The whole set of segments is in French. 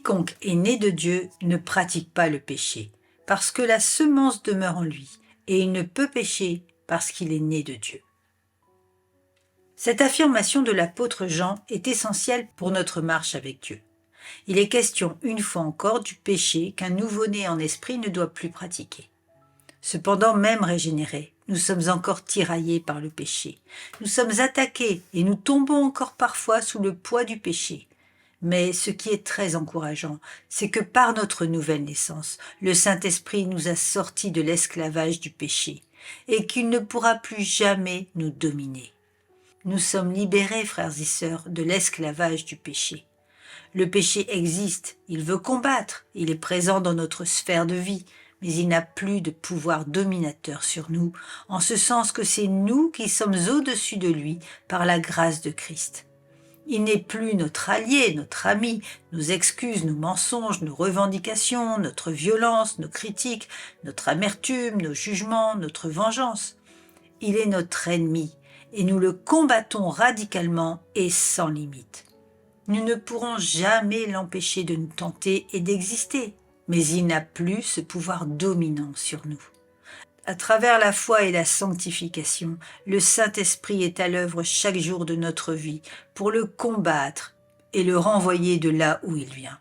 Quiconque est né de Dieu ne pratique pas le péché, parce que la semence demeure en lui, et il ne peut pécher parce qu'il est né de Dieu. Cette affirmation de l'apôtre Jean est essentielle pour notre marche avec Dieu. Il est question une fois encore du péché qu'un nouveau-né en esprit ne doit plus pratiquer. Cependant, même régénérés, nous sommes encore tiraillés par le péché. Nous sommes attaqués et nous tombons encore parfois sous le poids du péché. Mais ce qui est très encourageant, c'est que par notre nouvelle naissance, le Saint-Esprit nous a sortis de l'esclavage du péché et qu'il ne pourra plus jamais nous dominer. Nous sommes libérés, frères et sœurs, de l'esclavage du péché. Le péché existe, il veut combattre, il est présent dans notre sphère de vie, mais il n'a plus de pouvoir dominateur sur nous, en ce sens que c'est nous qui sommes au-dessus de lui par la grâce de Christ. Il n'est plus notre allié, notre ami, nos excuses, nos mensonges, nos revendications, notre violence, nos critiques, notre amertume, nos jugements, notre vengeance. Il est notre ennemi, et nous le combattons radicalement et sans limite. Nous ne pourrons jamais l'empêcher de nous tenter et d'exister, mais il n'a plus ce pouvoir dominant sur nous. À travers la foi et la sanctification, le Saint-Esprit est à l'œuvre chaque jour de notre vie pour le combattre et le renvoyer de là où il vient.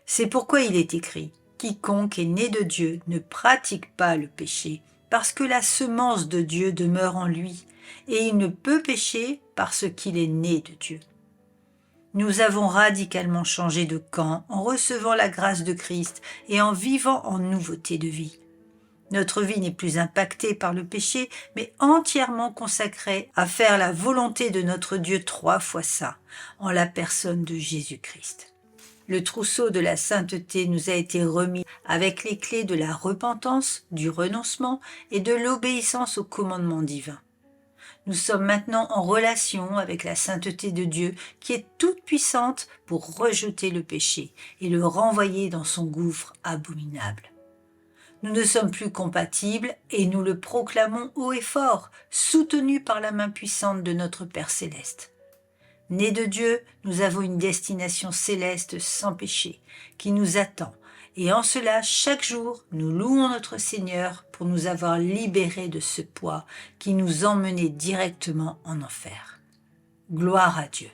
C'est pourquoi il est écrit « Quiconque est né de Dieu ne pratique pas le péché, parce que la semence de Dieu demeure en lui, et il ne peut pécher parce qu'il est né de Dieu. » Nous avons radicalement changé de camp en recevant la grâce de Christ et en vivant en nouveauté de vie. Notre vie n'est plus impactée par le péché, mais entièrement consacrée à faire la volonté de notre Dieu 3 fois saint, en la personne de Jésus-Christ. Le trousseau de la sainteté nous a été remis avec les clés de la repentance, du renoncement et de l'obéissance au commandement divin. Nous sommes maintenant en relation avec la sainteté de Dieu qui est toute puissante pour rejeter le péché et le renvoyer dans son gouffre abominable. Nous ne sommes plus compatibles et nous le proclamons haut et fort, soutenus par la main puissante de notre Père céleste. Nés de Dieu, nous avons une destination céleste sans péché qui nous attend. Et en cela, chaque jour, nous louons notre Seigneur pour nous avoir libérés de ce poids qui nous emmenait directement en enfer. Gloire à Dieu.